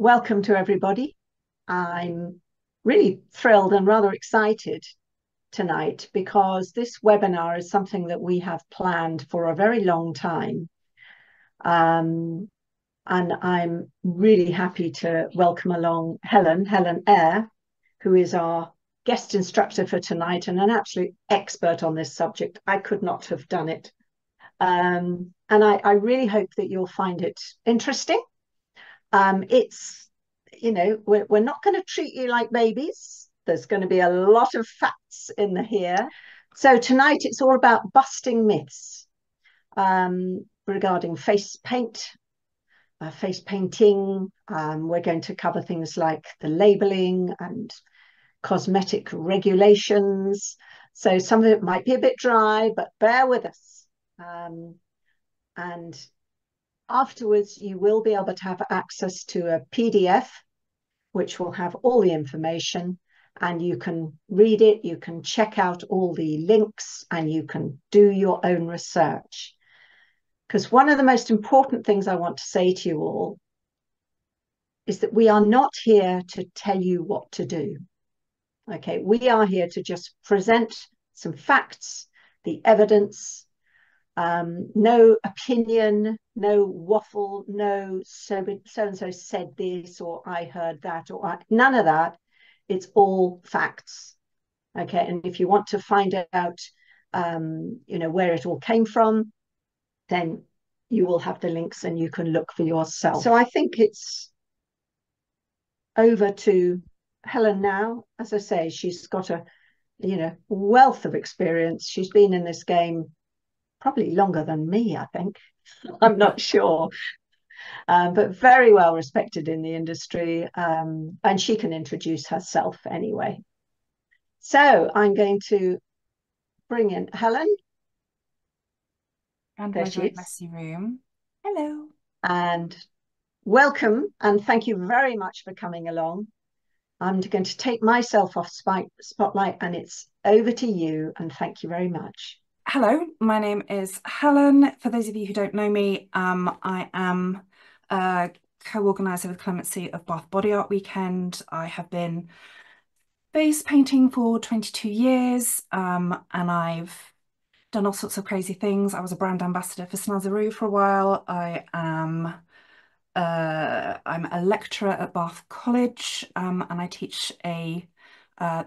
Welcome to everybody. I'm really thrilled and rather excited tonight because this webinar is something that we have planned for a very long time. And I'm really happy to welcome along Helen Eyre, who is our guest instructor for tonight and an absolute expert on this subject. I could not have done it. And I really hope that you'll find it interesting. It's, we're not going to treat you like babies. There's going to be a lot of facts in here. So tonight it's all about busting myths regarding face painting. We're going to cover things like the labeling and cosmetic regulations. So some of it might be a bit dry, but bear with us. And afterwards, you will be able to have access to a PDF, which will have all the information, and you can read it, you can check out all the links, and you can do your own research. Because one of the most important things I want to say to you all is that we are not here to tell you what to do. Okay, we are here to just present some facts, the evidence, no opinion, no waffle, no so-and-so said this or I heard that or none of that. It's all facts. Okay, and if you want to find out, where it all came from, then you will have the links and you can look for yourself. So I think it's over to Helen now. As I say, she's got a wealth of experience. She's been in this game probably longer than me, I think. I'm not sure, but very well respected in the industry. And she can introduce herself anyway. So I'm going to bring in Helen. And There my she very is. messy room. Hello. And welcome, and thank you very much for coming along. I'm going to take myself off spotlight, and it's over to you, and thank you very much. Hello, my name is Helen. For those of you who don't know me, I am a co-organiser with Clemency of Bath Body Art Weekend. I have been face painting for 22 years, and I've done all sorts of crazy things. I was a brand ambassador for Snazaroo for a while. I'm a lecturer at Bath College, and I teach the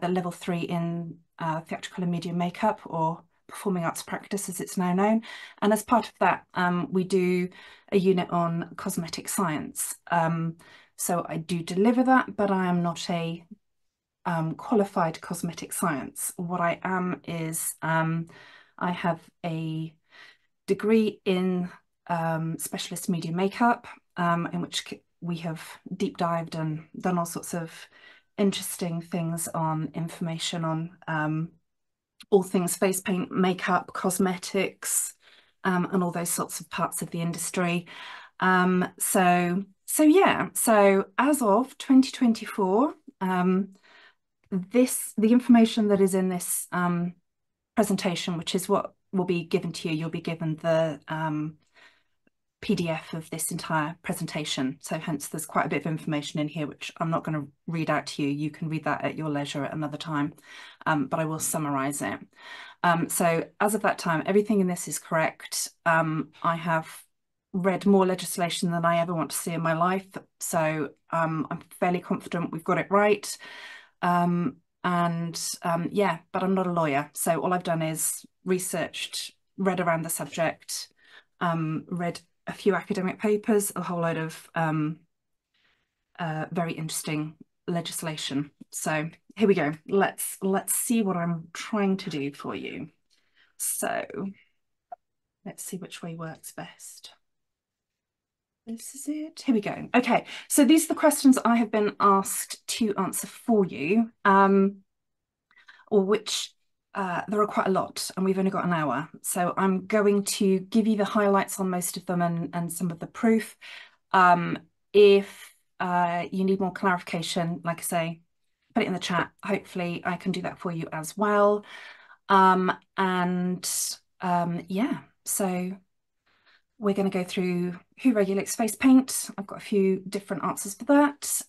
level 3 in theatrical and media makeup, or performing arts practice as it's now known. And as part of that, we do a unit on cosmetic science. So I do deliver that, but I am not a qualified cosmetic science. What I am is I have a degree in specialist media makeup, in which we have deep dived and done all sorts of interesting things on information on all things face paint, makeup, cosmetics, and all those sorts of parts of the industry. So yeah, so as of 2024, the information that is in this presentation, which is what will be given to you, you'll be given the PDF of this entire presentation. So hence there's quite a bit of information in here, which I'm not going to read out to you. You can read that at your leisure at another time, but I will summarise it. So as of that time, everything in this is correct. I have read more legislation than I ever want to see in my life. So I'm fairly confident we've got it right. Yeah, but I'm not a lawyer. So all I've done is researched, read around the subject, read a few academic papers, a whole load of very interesting legislation. So here we go. Let's see what I'm trying to do for you. So let's see which way works best. This is it. Here we go. Okay, so these are the questions I have been asked to answer for you, or which there are quite a lot, and we've only got an hour. So I'm going to give you the highlights on most of them and some of the proof. If you need more clarification, like I say, put it in the chat. Hopefully I can do that for you as well. Yeah, so we're going to go through who regulates face paint. I've got a few different answers for that.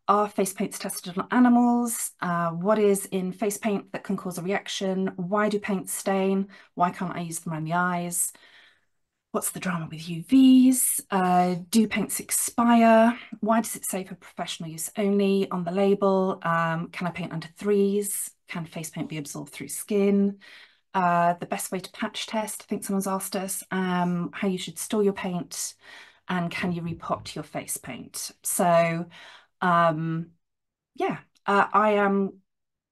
Are face paints tested on animals? What is in face paint that can cause a reaction? Why do paints stain? Why can't I use them around the eyes? What's the drama with UVs? Do paints expire? Why does it say for professional use only on the label? Can I paint under threes? Can face paint be absorbed through skin? The best way to patch test, I think someone's asked us, how you should store your paint, and can you repot your face paint? So yeah, I am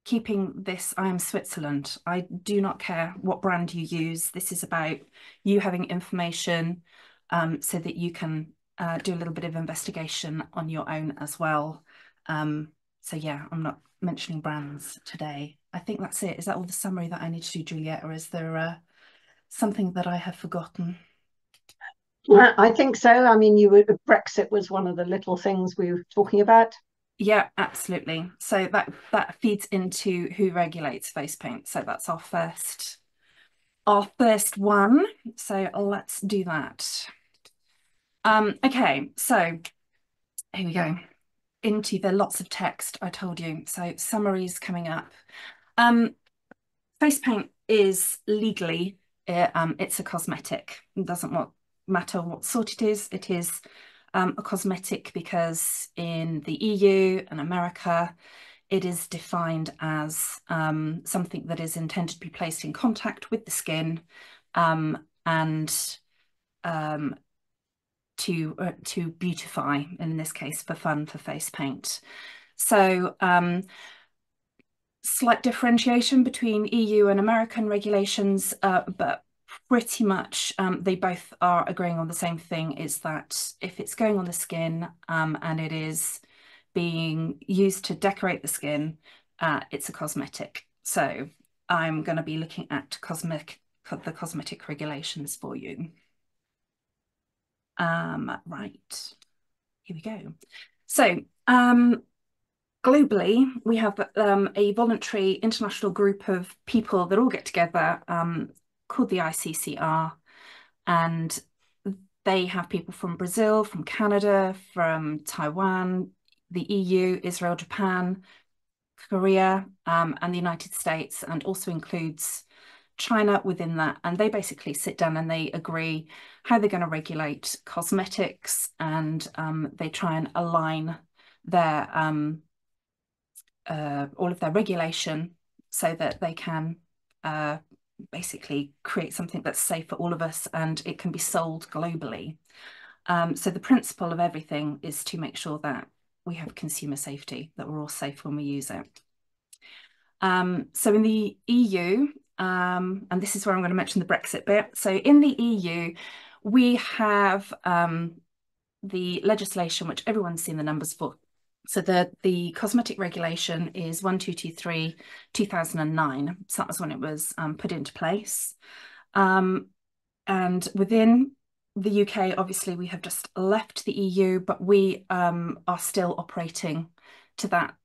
keeping this. I am Switzerland. I do not care what brand you use. This is about you having information so that you can do a little bit of investigation on your own as well. So yeah, I'm not mentioning brands today. I think that's it. Is that all the summary that I need to do, Juliet, or is there something that I have forgotten? I think so. I mean, Brexit was one of the little things we were talking about. Yeah, absolutely. So that feeds into who regulates face paint. So that's our first one. So let's do that. Okay, so here we go. Into the lots of text I told you. So summaries coming up. Face paint is legally it's a cosmetic. It doesn't matter what sort it is. It is a cosmetic because in the EU and America, it is defined as something that is intended to be placed in contact with the skin and to beautify, in this case, for fun, for face paint. So slight differentiation between EU and American regulations, but pretty much they both are agreeing on the same thing, is that if it's going on the skin and it is being used to decorate the skin, it's a cosmetic. So I'm going to be looking at the cosmetic regulations for you. Right, here we go. So globally, we have a voluntary international group of people that all get together called the ICCR, and they have people from Brazil, from Canada, from Taiwan, the EU, Israel, Japan, Korea, and the United States, and also includes China within that. And they basically sit down and they agree how they're going to regulate cosmetics, and they try and align their all of their regulation so that they can basically create something that's safe for all of us and it can be sold globally. So the principle of everything is to make sure that we have consumer safety, that we're all safe when we use it. So in the EU, and this is where I'm going to mention the Brexit bit. So in the EU, we have the legislation, which everyone's seen the numbers for. So the cosmetic regulation is 1223 2009. So that was when it was put into place. And within the UK, obviously, we have just left the EU, but we are still operating to that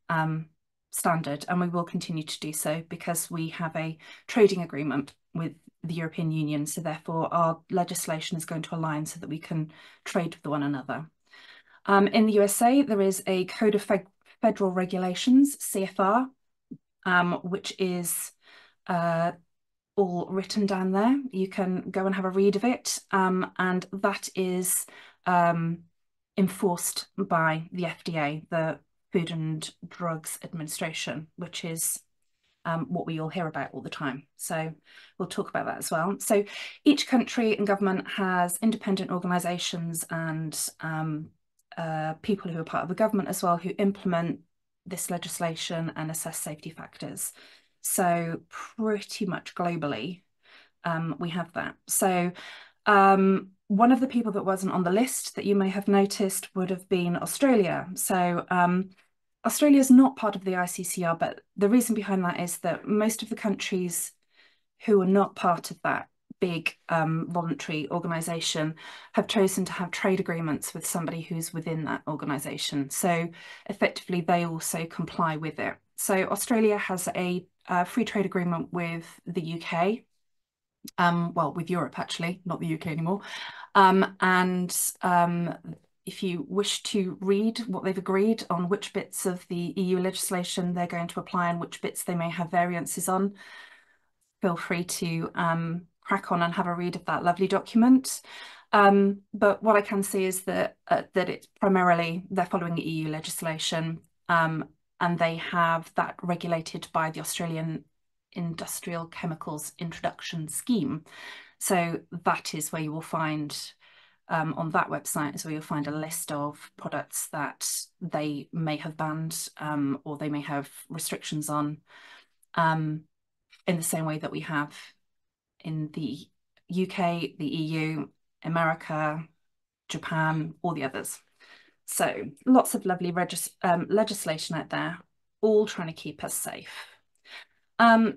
standard, and we will continue to do so because we have a trading agreement with the European Union. So therefore, our legislation is going to align so that we can trade with one another. In the USA, there is a Code of Federal Regulations, CFR, which is all written down there. You can go and have a read of it, and that is enforced by the FDA, the Food and Drugs Administration, which is what we all hear about all the time. So we'll talk about that as well. So each country and government has independent organisations and people who are part of the government as well who implement this legislation and assess safety factors. So pretty much globally, we have that. So one of the people that wasn't on the list that you may have noticed would have been Australia. So Australia is not part of the ICCR, but the reason behind that is that most of the countries who are not part of that big voluntary organisation have chosen to have trade agreements with somebody who's within that organisation. So effectively, they also comply with it. So Australia has a free trade agreement with the UK. well, with Europe actually, not the UK anymore. And if you wish to read what they've agreed on which bits of the EU legislation they're going to apply and which bits they may have variances on, feel free to crack on and have a read of that lovely document. But what I can see is that it's primarily they're following EU legislation, and they have that regulated by the Australian Industrial Chemicals Introduction Scheme. So that is where you will find on that website is where you'll find a list of products that they may have banned, or they may have restrictions on, in the same way that we have in the UK, the EU, America, Japan, all the others. So lots of lovely legislation out there, all trying to keep us safe.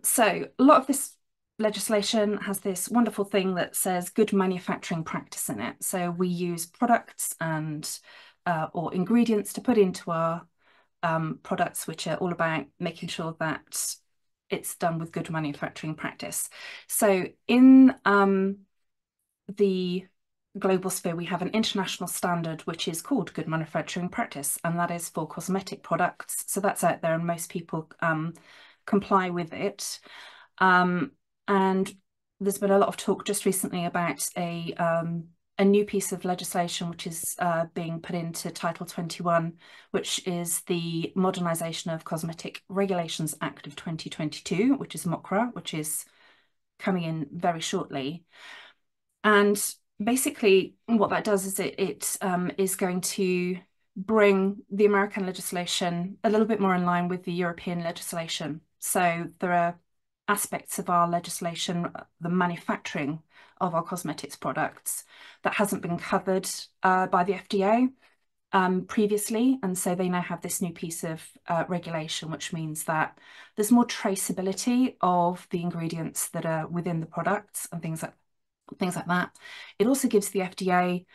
So a lot of this legislation has this wonderful thing that says good manufacturing practice in it. So we use products and or ingredients to put into our products, which are all about making sure that it's done with good manufacturing practice. So in the global sphere, we have an international standard which is called good manufacturing practice, and that is for cosmetic products. So that's out there, and most people comply with it. And there's been a lot of talk just recently about a new piece of legislation which is being put into Title 21, which is the Modernisation of Cosmetic Regulations Act of 2022, which is MOCRA, which is coming in very shortly. And basically what that does is it is going to bring the American legislation a little bit more in line with the European legislation. So there are aspects of our legislation, the manufacturing of our cosmetics products, that hasn't been covered by the FDA previously. And so they now have this new piece of regulation, which means that there's more traceability of the ingredients that are within the products and things like that. It also gives the FDA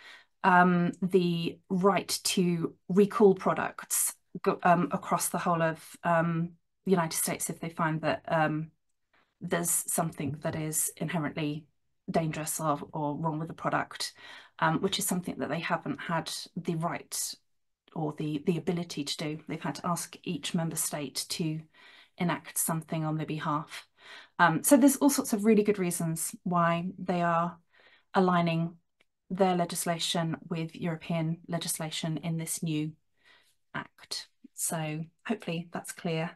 the right to recall products across the whole of the United States if they find that there's something that is inherently dangerous or wrong with the product, which is something that they haven't had the right or the ability to do. They've had to ask each member state to enact something on their behalf. So there's all sorts of really good reasons why they are aligning their legislation with European legislation in this new act. So hopefully that's clear.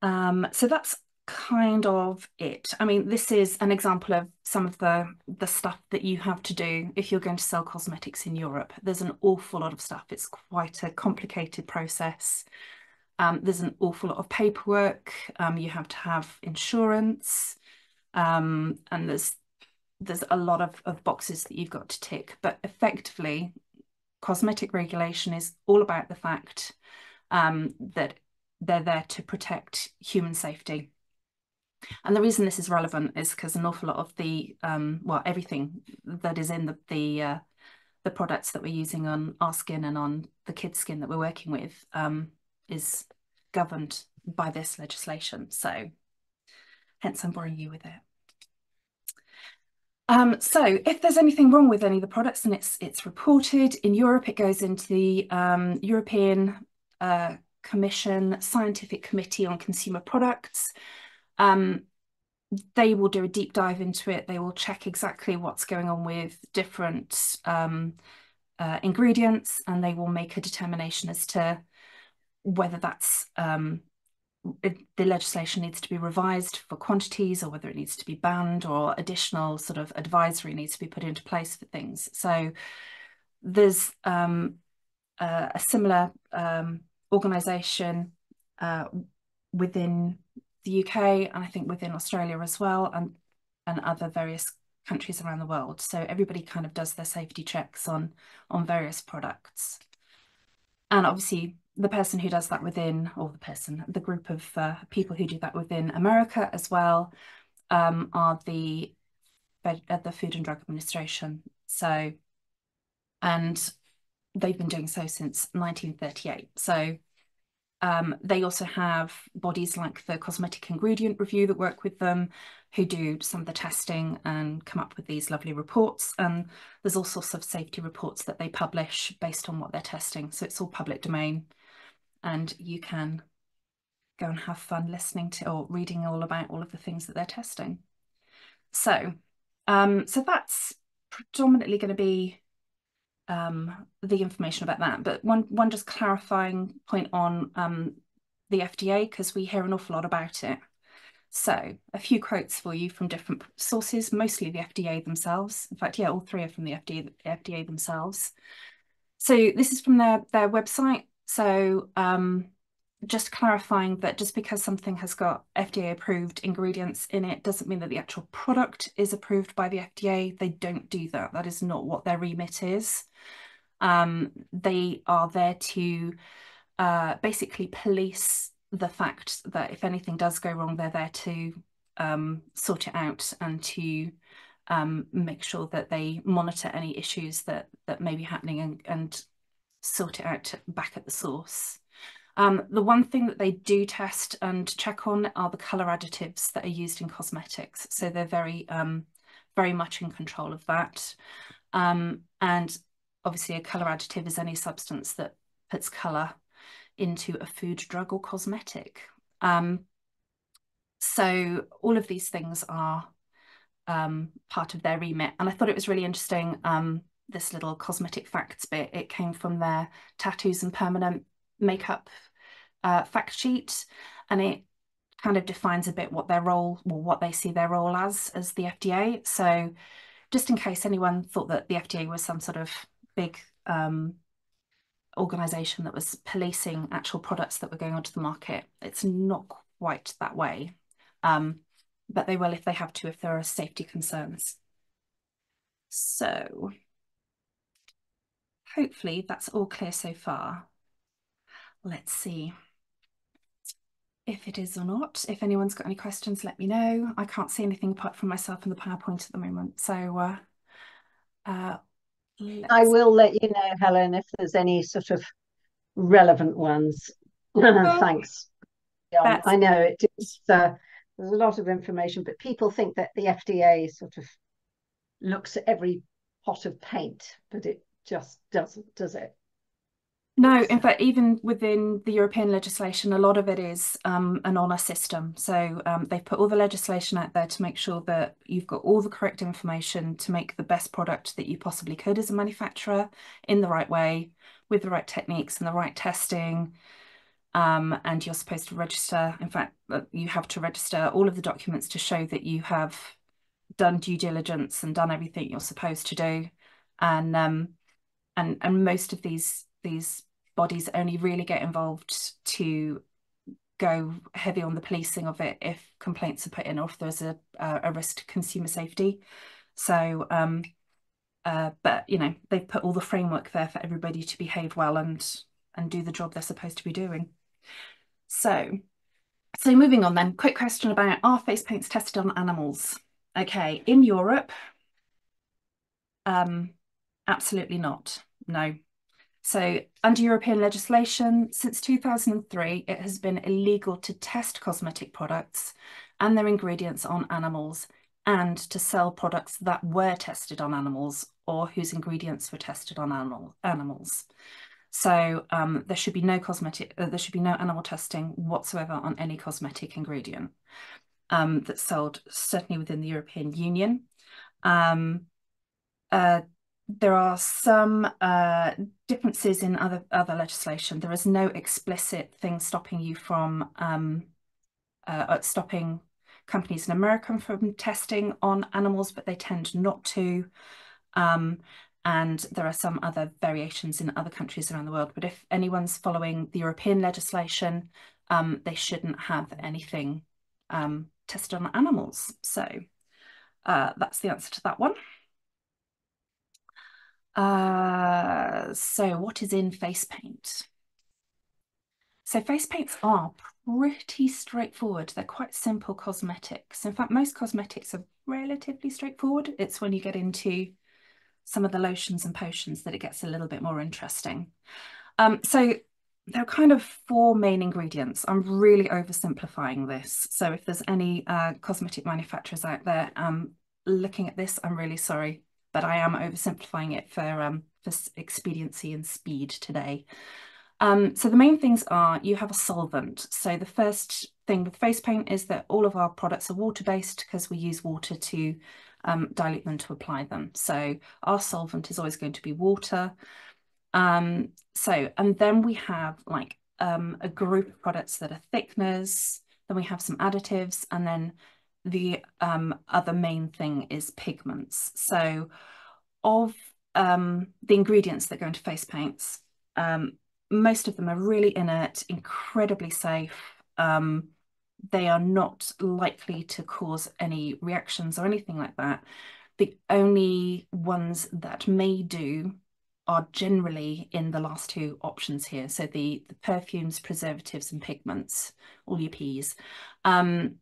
So that's kind of it. I mean, this is an example of some of the stuff that you have to do if you're going to sell cosmetics in Europe. There's an awful lot of stuff. It's quite a complicated process. There's an awful lot of paperwork. You have to have insurance, and there's a lot of boxes that you've got to tick. But effectively, cosmetic regulation is all about the fact that they're there to protect human safety. And the reason this is relevant is because an awful lot of the well, everything that is in the products that we're using on our skin and on the kids' skin that we're working with is governed by this legislation. So hence I'm boring you with it. So if there's anything wrong with any of the products, then it's reported. In Europe, it goes into the European Commission Scientific Committee on Consumer Products. They will do a deep dive into it. They will check exactly what's going on with different ingredients, and they will make a determination as to whether that's the legislation needs to be revised for quantities, or whether it needs to be banned, or additional sort of advisory needs to be put into place for things. So there's a similar organisation within the UK, and I think within Australia as well, and other various countries around the world. So everybody kind of does their safety checks on various products. And obviously the person who does that within, or the group of people who do that within America as well, are the Food and Drug Administration. So, and they've been doing so since 1938. So They also have bodies like the Cosmetic Ingredient Review that work with them, who do some of the testing and come up with these lovely reports. And there's all sorts of safety reports that they publish based on what they're testing. So it's all public domain, and you can go and have fun listening to or reading all about all of the things that they're testing. So, so that's predominantly going to be the information about that. But one just clarifying point on the FDA, because we hear an awful lot about it. So a few quotes for you from different sources, mostly the FDA themselves. In fact, yeah, all three are from the FDA themselves. So this is from their website. So just clarifying that just because something has got FDA approved ingredients in it doesn't mean that the actual product is approved by the FDA. They don't do that. That is not what their remit is. They are there to basically police the fact that if anything does go wrong, they're there to sort it out and to make sure that they monitor any issues that may be happening and sort it out back at the source. The one thing that they do test and check on are the colour additives that are used in cosmetics. So they're very much in control of that. And obviously a colour additive is any substance that puts colour into a food, drug or cosmetic. So all of these things are part of their remit. And I thought it was really interesting, this little cosmetic facts bit. It came from their tattoos and permanent makeup fact sheet, and it kind of defines a bit what their role, or what they see their role as the FDA. So just in case anyone thought that the FDA was some sort of big organization that was policing actual products that were going onto the market, it's not quite that way. But they will if they have to, if there are safety concerns. So hopefully that's all clear so far. Let's see if it is or not. If anyone's got any questions, let me know. I can't see anything apart from myself in the PowerPoint at the moment. So I will let you know, Helen, if there's any sort of relevant ones. Thanks. I know it is there's a lot of information, but people think that the FDA sort of looks at every pot of paint, but it just doesn't, does it? No, in fact, even within the European legislation, a lot of it is an honour system. So they've put all the legislation out there to make sure that you've got all the correct information to make the best product that you possibly could as a manufacturer in the right way, with the right techniques and the right testing. And you're supposed to register. In fact, you have to register all of the documents to show that you have done due diligence and done everything you're supposed to do. And most of these bodies only really get involved to go heavy on the policing of it if complaints are put in or if there's a risk to consumer safety. So but you know, they've put all the framework there for everybody to behave well and do the job they're supposed to be doing. So moving on then, quick question about, are face paints tested on animals? Okay, in Europe, absolutely not, no. So under European legislation, since 2003, it has been illegal to test cosmetic products and their ingredients on animals, and to sell products that were tested on animals or whose ingredients were tested on animals. So there should be no animal testing whatsoever on any cosmetic ingredient that's sold, certainly within the European Union. There are some differences in other legislation. There is no explicit thing stopping you from stopping companies in America from testing on animals, but they tend not to. And there are some other variations in other countries around the world. But if anyone's following the European legislation, they shouldn't have anything tested on animals. So that's the answer to that one. So what is in face paint? So face paints are pretty straightforward. They're quite simple cosmetics. In fact, most cosmetics are relatively straightforward. It's when you get into some of the lotions and potions that it gets a little bit more interesting. So there are kind of four main ingredients. I'm really oversimplifying this. So if there's any cosmetic manufacturers out there looking at this, I'm really sorry, but I am oversimplifying it for expediency and speed today. So the main things are you have a solvent. So the first thing with face paint is that all of our products are water-based because we use water to dilute them to apply them. So our solvent is always going to be water. And then we have like a group of products that are thickeners, then we have some additives, and then the other main thing is pigments. So of the ingredients that go into face paints, most of them are really inert, incredibly safe. They are not likely to cause any reactions or anything like that. The only ones that may do are generally in the last two options here. So the perfumes, preservatives, and pigments, all your P's. But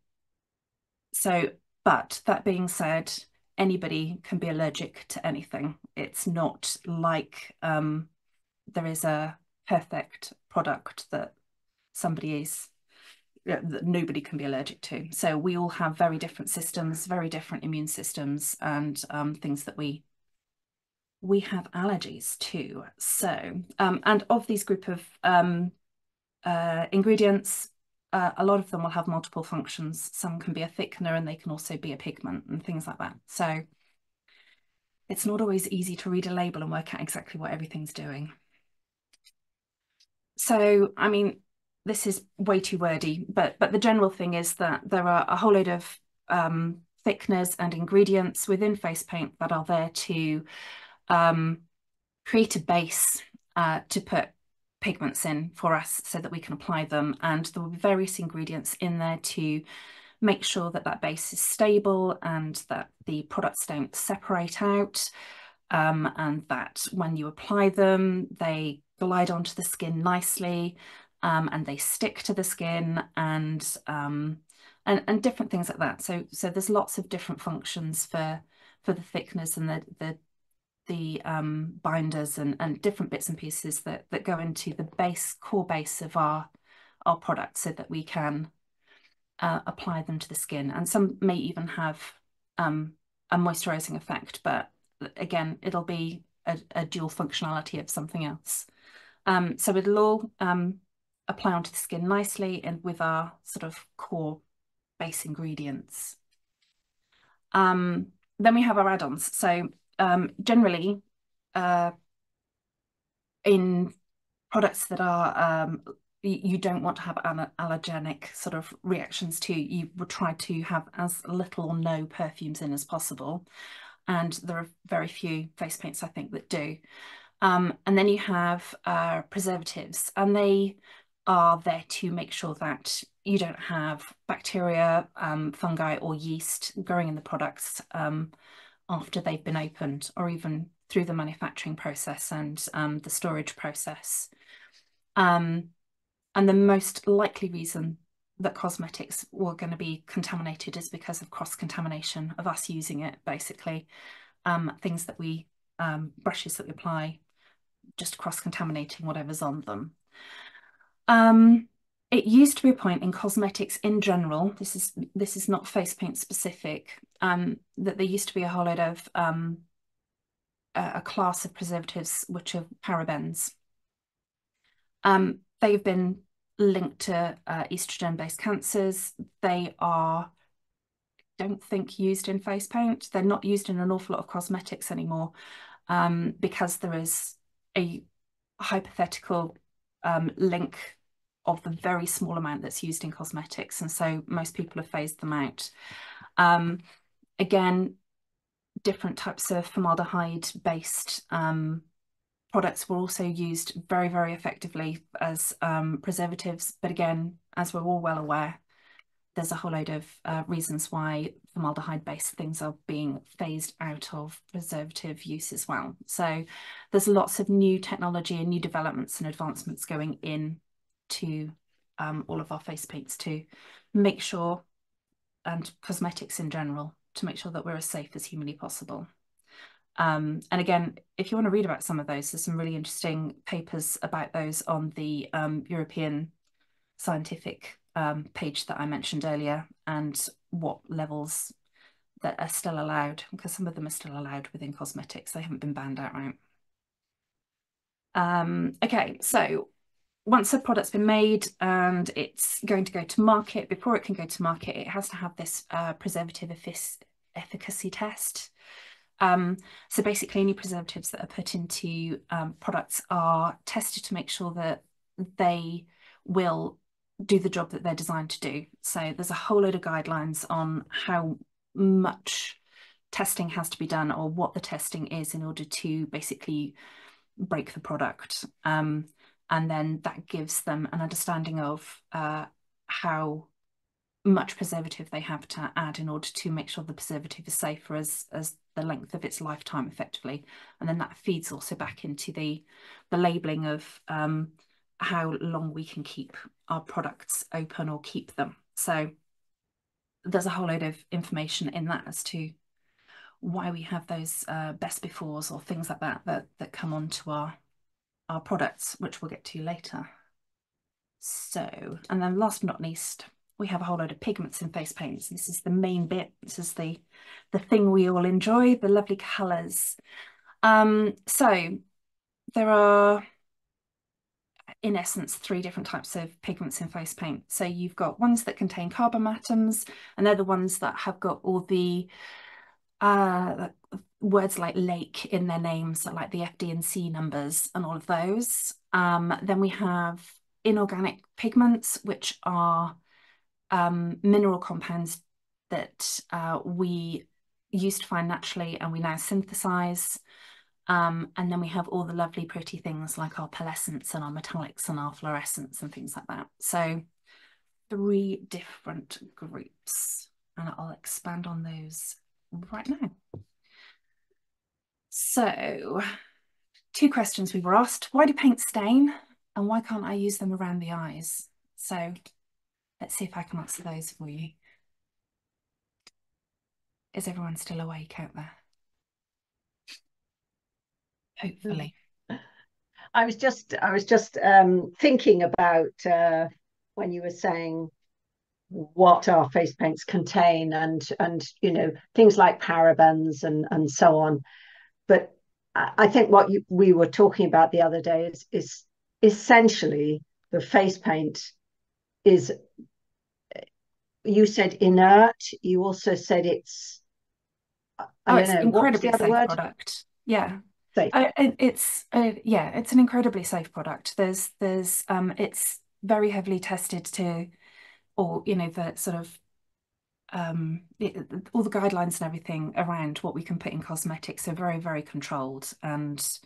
that being said, anybody can be allergic to anything. It's not like there is a perfect product that that nobody can be allergic to. So we all have very different systems, very different immune systems, and things that we have allergies to. So, and of these group of ingredients, a lot of them will have multiple functions. Some can be a thickener and they can also be a pigment and things like that. So it's not always easy to read a label and work out exactly what everything's doing. So, I mean, this is way too wordy, but the general thing is that there are a whole load of thickeners and ingredients within face paint that are there to create a base to put pigments in for us so that we can apply them. And there will be various ingredients in there to make sure that that base is stable and that the products don't separate out, and that when you apply them, they glide onto the skin nicely, and they stick to the skin, and different things like that. So there's lots of different functions for the thickness and the binders and different bits and pieces that go into the core base of our products so that we can apply them to the skin. And some may even have a moisturizing effect, but again, it'll be a dual functionality of something else. So it'll all apply onto the skin nicely and with our sort of core base ingredients. Then we have our add-ons. So generally, in products that are you don't want to have allergenic sort of reactions to, you would try to have as little or no perfumes in as possible. And there are very few face paints, I think, that do. And then you have preservatives, and they are there to make sure that you don't have bacteria, fungi, or yeast growing in the products after they've been opened, or even through the manufacturing process and the storage process. And the most likely reason that cosmetics were going to be contaminated is because of cross-contamination of us using it, basically. Things that we, brushes that we apply, just cross-contaminating whatever's on them. It used to be a point in cosmetics in general, this is not face paint specific, that there used to be a whole load of a class of preservatives which are parabens. They've been linked to estrogen-based cancers. They are, I don't think, used in face paint. They're not used in an awful lot of cosmetics anymore, because there is a hypothetical link of the very small amount that's used in cosmetics, and so most people have phased them out. Again, different types of formaldehyde-based products were also used very, very effectively as preservatives. But again, as we're all well aware, there's a whole load of reasons why formaldehyde-based things are being phased out of preservative use as well. So there's lots of new technology and new developments and advancements going in to all of our face paints to make sure, and cosmetics in general, to make sure that we're as safe as humanly possible. And again, if you want to read about some of those, there's some really interesting papers about those on the European scientific page that I mentioned earlier, and what levels that are still allowed, because some of them are still allowed within cosmetics. They haven't been banned outright. Okay, so once a product's been made and it's going to go to market, before it can go to market, it has to have this preservative efficacy test. So basically any preservatives that are put into products are tested to make sure that they will do the job that they're designed to do. So there's a whole load of guidelines on how much testing has to be done, or what the testing is, in order to basically break the product. And then that gives them an understanding of how much preservative they have to add in order to make sure the preservative is safe for as the length of its lifetime, effectively. And then that feeds also back into the labelling of how long we can keep our products open or keep them. So there's a whole load of information in that as to why we have those best befores or things like that that come onto our products, which we'll get to later. So, and then last but not least, we have a whole load of pigments in face paints. This is the main bit. This is the thing we all enjoy, the lovely colours. So there are, in essence, 3 different types of pigments in face paint. So you've got ones that contain carbon atoms, and they're the ones that have got all the words like lake in their names, so like the FD and C numbers and all of those. Then we have inorganic pigments, which are mineral compounds that we used to find naturally and we now synthesize. And then we have all the lovely pretty things like our pearlescents and our metallics and our fluorescents and things like that. So 3 different groups, and I'll expand on those right now. So 2 questions we were asked: why do paints stain, and why can't I use them around the eyes? So let's see if I can answer those for you. Is everyone still awake out there? Hopefully. I was just thinking about when you were saying what our face paints contain, and you know, things like parabens and so on. But I think what we were talking about the other day is essentially the face paint is, you said inert, you also said it's, I don't It's know, what was the incredibly other safe word? product. Yeah. Safe. Yeah, it's an incredibly safe product. There's it's very heavily tested to, or you know, the sort of all the guidelines and everything around what we can put in cosmetics are very, very controlled, and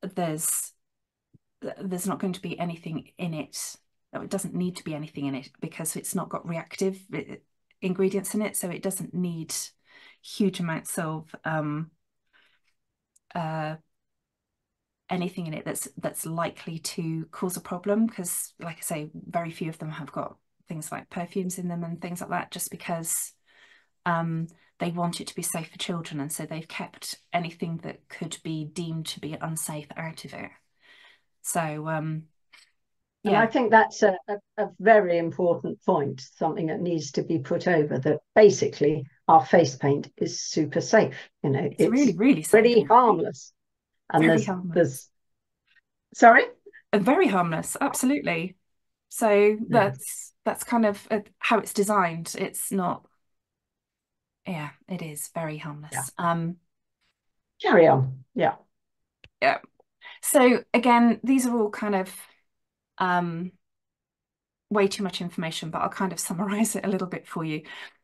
there's not going to be anything in it. It doesn't need to be anything in it because it's not got reactive ingredients in it, so it doesn't need huge amounts of anything in it that's likely to cause a problem, because like I say, very few of them have got things like perfumes in them and things like that, just because they want it to be safe for children, and so they've kept anything that could be deemed to be unsafe out of it. So And I yeah, think that's a very important point, something that needs to be put over, that basically our face paint is super safe. You know, it's really, it's really safe. pretty harmless. And Very harmless. there's sorry? And very harmless, absolutely. So Yeah. that's kind of how it's designed. It's not, yeah, it is very Yeah. harmless. Carry on. Yeah. Yeah. So again, these are all kind of um way too much information, but I'll kind of summarize it a little bit for you.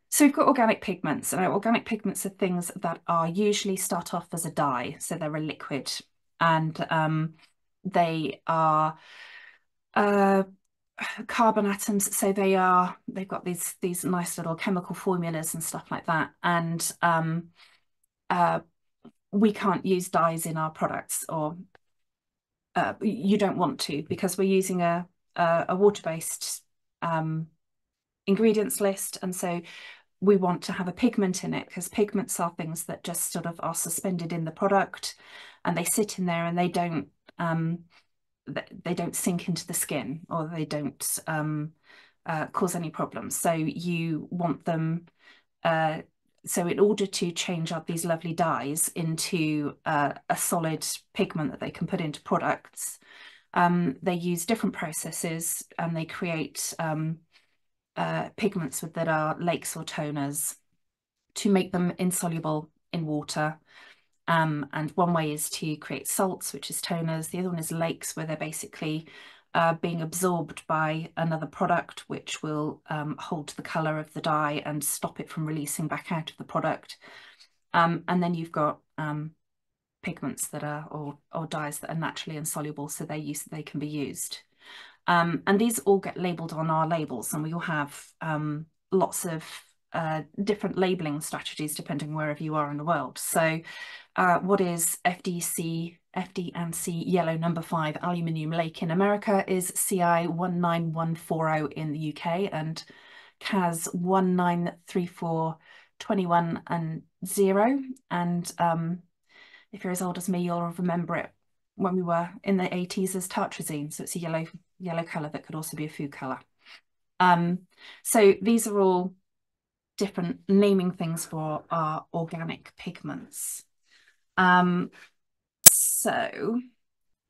So we've got organic pigments, and organic pigments are things that are usually start off as a dye, so they're a liquid, and they are carbon atoms, so they've got these nice little chemical formulas and stuff like that, and we can't use dyes in our products, or you don't want to, because we're using a water-based ingredients list, and so we want to have a pigment in it, because pigments are things that just sort of are suspended in the product and they sit in there and they don't sink into the skin, or they don't cause any problems. So you want them, so in order to change up these lovely dyes into a solid pigment that they can put into products, they use different processes, and they create pigments that are lakes or toners to make them insoluble in water. And one way is to create salts, which is toners. The other one is lakes, where they're basically being absorbed by another product, which will hold the colour of the dye and stop it from releasing back out of the product. And then you've got pigments that are, or dyes that are naturally insoluble, so they can be used. And these all get labelled on our labels, and we all have lots of different labelling strategies depending wherever you are in the world. So what is FD&C yellow number 5 aluminium lake in America is CI 19140 in the UK, and CAS 193421 and 0. And if you're as old as me, you'll remember it when we were in the 80s as tartrazine. So it's a yellow colour that could also be a food colour. So these are all different naming things for our organic pigments. So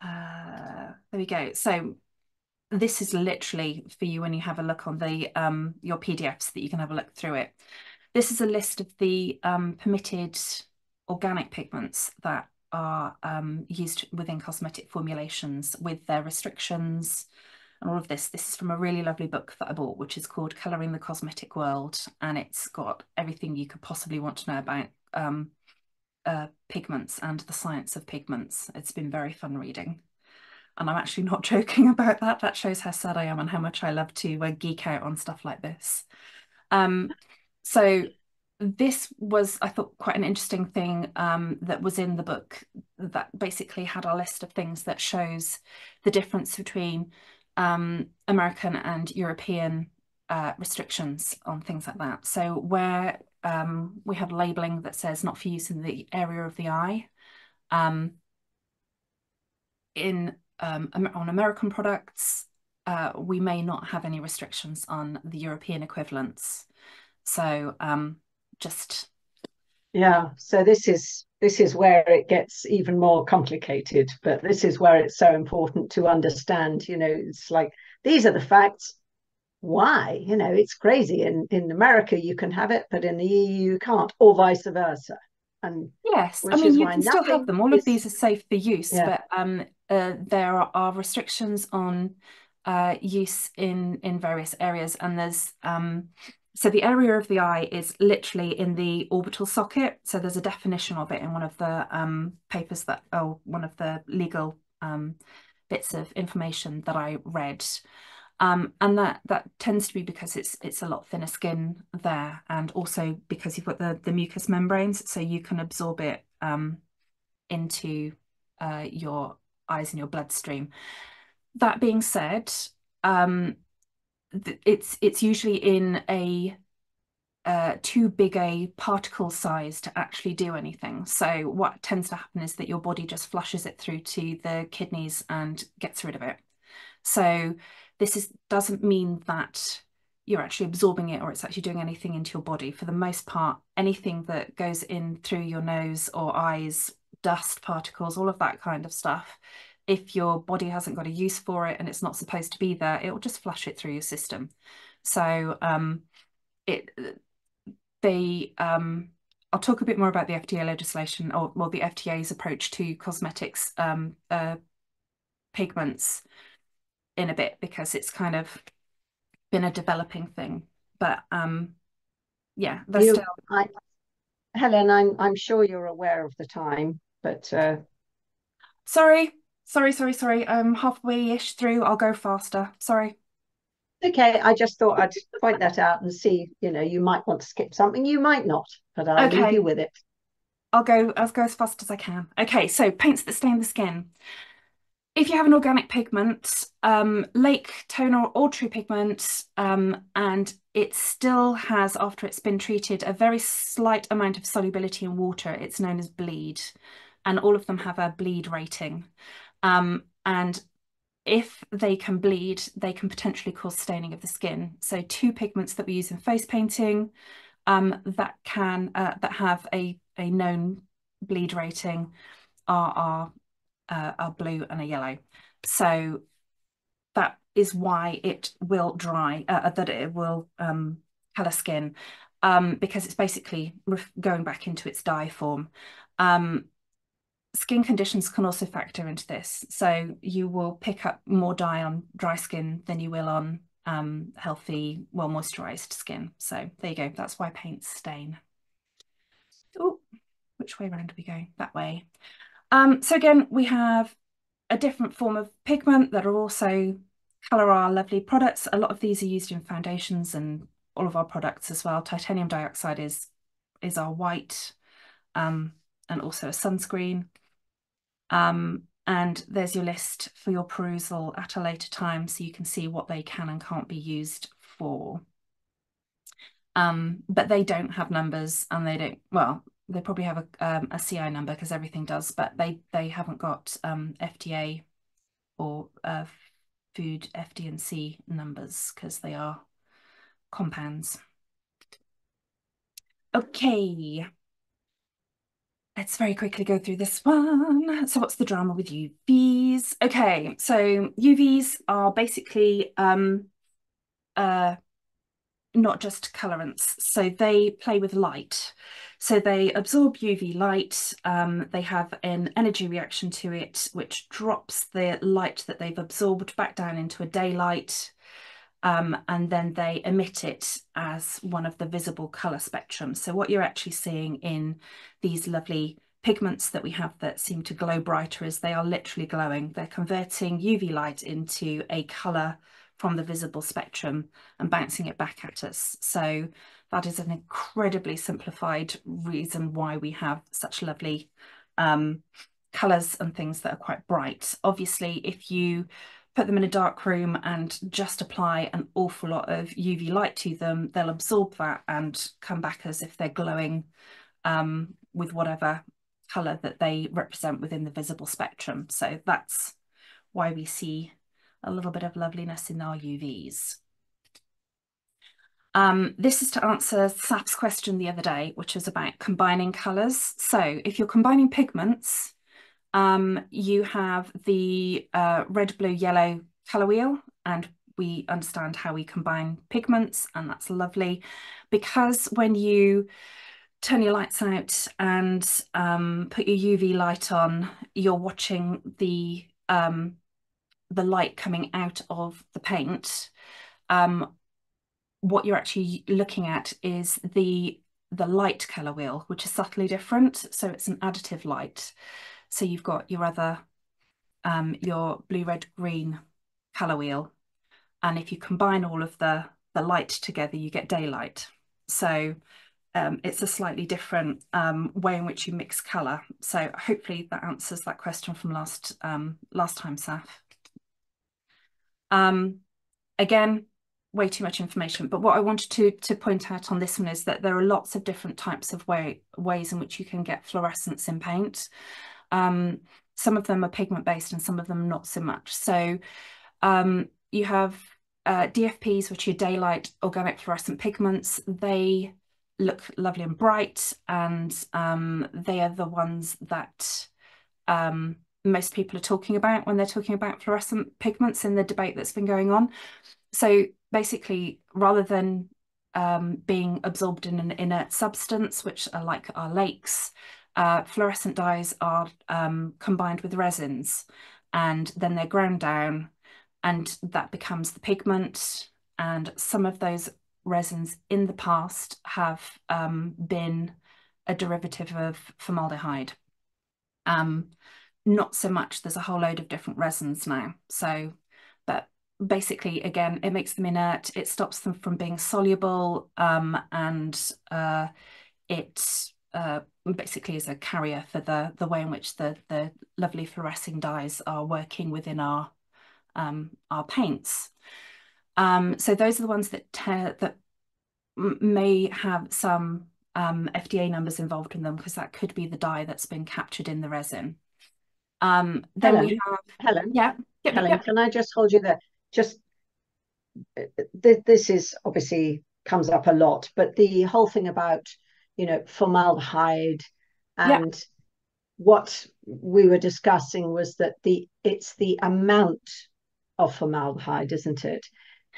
there we go. So this is literally for you when you have a look on the your PDFs, that you can have a look through it. This is a list of the permitted organic pigments that are used within cosmetic formulations, with their restrictions and all of this. This is from a really lovely book that I bought, which is called Colouring the Cosmetic World, and it's got everything you could possibly want to know about pigments and the science of pigments. It's been very fun reading. And I'm actually not joking about that. That shows how sad I am and how much I love to geek out on stuff like this. So this was, I thought, quite an interesting thing that was in the book, that basically had a list of things that shows the difference between American and European restrictions on things like that. So where we have labelling that says not for use in the area of the eye, on American products, we may not have any restrictions on the European equivalents. So just yeah, so this is where it gets even more complicated, but this is where it's so important to understand. It's like, these are the facts. Why? It's crazy. In America you can have it, but in the EU you can't, or vice versa. And yes, I which mean, is you why can still have nothing them. All of is, these are safe for use, yeah, but there are restrictions on use in various areas. And there's so the area of the eye is literally in the orbital socket. So there's a definition of it in one of the papers that, oh, one of the legal bits of information that I read. And that tends to be because it's a lot thinner skin there, and also because you've got the mucous membranes, so you can absorb it into your eyes and your bloodstream. That being said, it's usually in a too big a particle size to actually do anything. So what tends to happen is that your body just flushes it through to the kidneys and gets rid of it. So this doesn't mean that you're actually absorbing it or it's actually doing anything into your body. For the most part, anything that goes in through your nose or eyes, dust particles, all of that kind of stuff, if your body hasn't got a use for it and it's not supposed to be there, it will just flush it through your system. So I'll talk a bit more about the FDA legislation, or well, the FDA's approach to cosmetics pigments in a bit, because it's kind of been a developing thing. But yeah, there's still. Helen, I'm sure you're aware of the time, but Sorry. I'm halfway-ish through. I'll go faster. Sorry. okay. I just thought I'd point that out and see. You might want to skip something, you might not, but I'll leave you Okay, with it. I'll go as fast as I can. Okay, so paints that stain the skin. If you have an organic pigment, lake, toner, or true pigment, and it still has, after it's been treated, a very slight amount of solubility in water. It's known as bleed, and all of them have a bleed rating. And if they can bleed, they can potentially cause staining of the skin. So two pigments that we use in face painting that have a known bleed rating are blue and a yellow. So that is why it will dry, that it will colour skin, because it's basically going back into its dye form. Skin conditions can also factor into this. So you will pick up more dye on dry skin than you will on healthy, well moisturised skin. So there you go. That's why paints stain. Oh, which way around do we go? That way. So again, we have a different form of pigment that are also colour our lovely products. A lot of these are used in foundations and all of our products as well. Titanium dioxide is our white, and also a sunscreen. And there's your list for your perusal at a later time, so you can see what they can and can't be used for. But they don't have numbers, and they don't, well, they probably have a CI number because everything does, but they haven't got FDA or food FD&C numbers because they are compounds. Okay, let's very quickly go through this one. So what's the drama with UVs? Okay, so UVs are basically not just colorants. So they play with light. So they absorb UV light. They have an energy reaction to it, which drops the light that they've absorbed back down into a daylight. And then they emit it as one of the visible color spectrum. So what you're actually seeing in these lovely pigments that we have that seem to glow brighter is they are literally glowing. They're converting UV light into a color from the visible spectrum and bouncing it back at us. So that is an incredibly simplified reason why we have such lovely colors and things that are quite bright. Obviously, if you put them in a dark room and just apply an awful lot of UV light to them, they'll absorb that and come back as if they're glowing with whatever colour that they represent within the visible spectrum. So that's why we see a little bit of loveliness in our UVs. This is to answer Saf's question the other day, which was about combining colours. So if you're combining pigments, you have the red, blue, yellow colour wheel, and we understand how we combine pigments, and that's lovely because when you turn your lights out and put your UV light on, you're watching the light coming out of the paint. What you're actually looking at is the light colour wheel, which is subtly different. So it's an additive light. So you've got your other, your blue, red, green colour wheel. And if you combine all of the light together, you get daylight. So it's a slightly different way in which you mix colour. So hopefully that answers that question from last time, Saf. Again, way too much information, but what I wanted to point out on this one is that there are lots of different types of ways in which you can get fluorescence in paint. Some of them are pigment based and some of them not so much. So you have DFPs, which are daylight organic fluorescent pigments. They look lovely and bright, and they are the ones that most people are talking about when they're talking about fluorescent pigments in the debate that's been going on. So basically, rather than being absorbed in an inert substance, which are like our lakes, fluorescent dyes are combined with resins, and then they're ground down, and that becomes the pigment. And some of those resins in the past have been a derivative of formaldehyde. Not so much, there's a whole load of different resins now. So, but basically, again, it makes them inert, it stops them from being soluble, and it basically is a carrier for the way in which the lovely fluorescing dyes are working within our paints. So those are the ones that may have some FDA numbers involved in them because that could be the dye that's been captured in the resin. Then we Helen, have, Helen, yeah, yep, yep, Helen, yep, can I just hold you there? Just this is obviously comes up a lot, but the whole thing about, formaldehyde, yep, and what we were discussing was that it's the amount of formaldehyde, isn't it?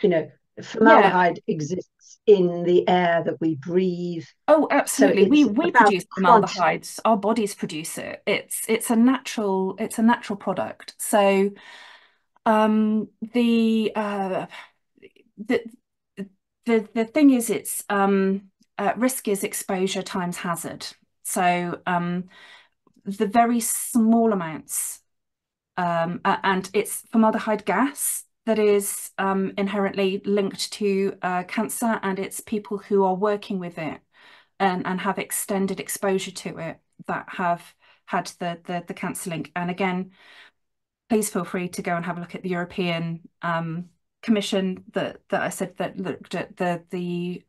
You know, yeah. formaldehyde exists in the air that we breathe. Oh, So absolutely. it's We about produce quantity. formaldehydes. Our bodies produce it. It's a natural product. So the the the thing is, it's risk is exposure times hazard. So the very small amounts, and it's formaldehyde gas that is inherently linked to cancer, and it's people who are working with it and have extended exposure to it that have had the cancer link. And again, please feel free to go and have a look at the European Commission that I said that looked at the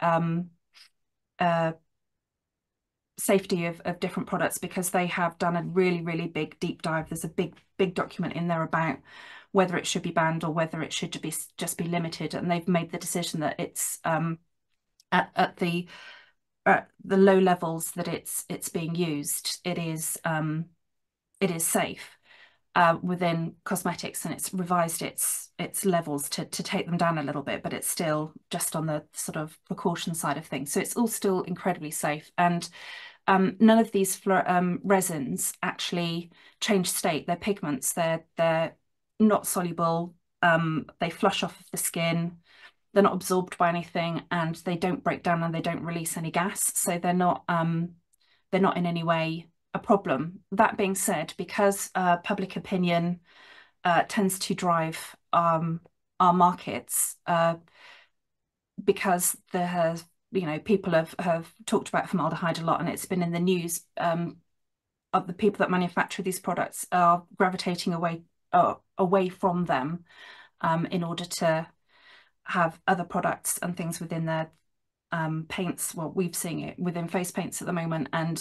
uh, safety of different products, because they have done a really big deep dive. There's a big document in there about whether it should be banned or whether it should just be limited, and they've made the decision that it's at the low levels that it's being used, it is safe within cosmetics, and it's revised its levels to take them down a little bit, but it's still just on the sort of precaution side of things. So it's all still incredibly safe, and none of these resins actually change state. They're pigments. They're not soluble. They flush off of the skin. They're not absorbed by anything, and they don't break down, and they don't release any gas. So they're not in any way a problem. That being said, because public opinion tends to drive our markets, because there has, people have talked about formaldehyde a lot, and it's been in the news. Of the people that manufacture these products are gravitating away from them in order to have other products and things within their paints. Well, we've seen it within face paints at the moment, and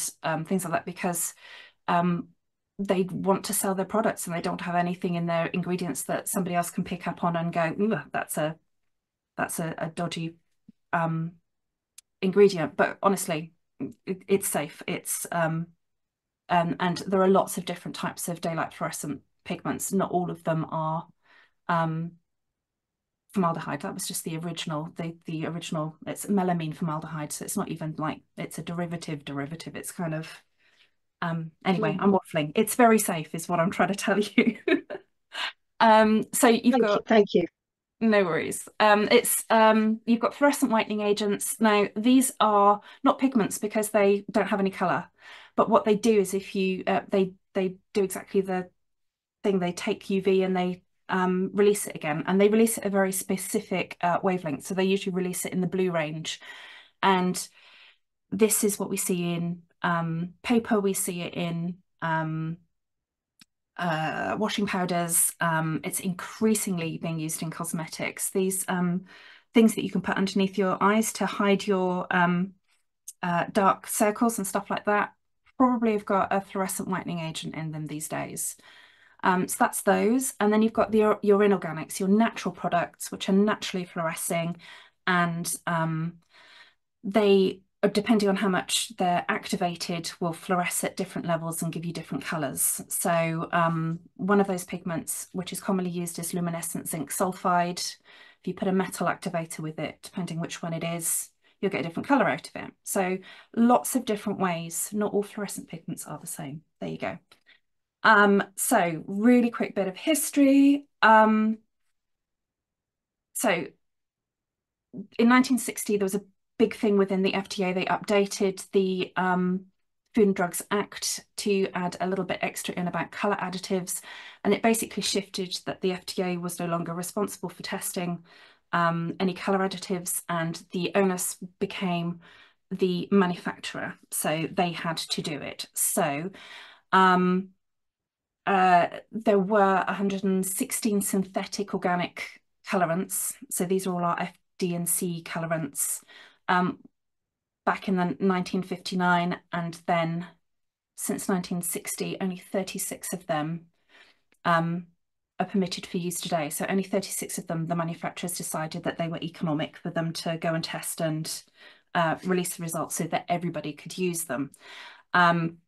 things like that, because they want to sell their products and they don't have anything in their ingredients that somebody else can pick up on and go, ooh, that's a dodgy ingredient. But honestly, it's safe. It's and there are lots of different types of daylight fluorescent pigments. Not all of them are formaldehyde. That was just the original. The original. It's melamine formaldehyde, so it's not even like it's a derivative. It's kind of anyway. I'm waffling. It's very safe, is what I'm trying to tell you. So you've Thank you. got Thank you. no worries. It's you've got fluorescent whitening agents. Now, these are not pigments because they don't have any color, but what they do is if you they do exactly the thing. They take UV and they release it again, and they release it at a very specific wavelength. So they usually release it in the blue range, and this is what we see in paper. We see it in washing powders. It's increasingly being used in cosmetics. These things that you can put underneath your eyes to hide your dark circles and stuff like that probably have got a fluorescent whitening agent in them these days. So that's those. And then you've got your inorganics, your natural products, which are naturally fluorescing, and they, depending on how much they're activated, will fluoresce at different levels and give you different colours. So one of those pigments, which is commonly used, is luminescent zinc sulfide. If you put a metal activator with it, depending which one it is, you'll get a different colour out of it. So lots of different ways. Not all fluorescent pigments are the same. There you go. So really quick bit of history. So in 1960, there was a big thing within the FDA. They updated the Food and Drugs Act to add a little bit extra in about colour additives, and it basically shifted that the FDA was no longer responsible for testing any colour additives, and the onus became the manufacturer, so they had to do it. So there were 116 synthetic organic colorants. So these are all our FD&C colorants. back in the 1959, and then since 1960, only 36 of them are permitted for use today. So only 36 of them, the manufacturers decided that they were economic for them to go and test and release the results so that everybody could use them. And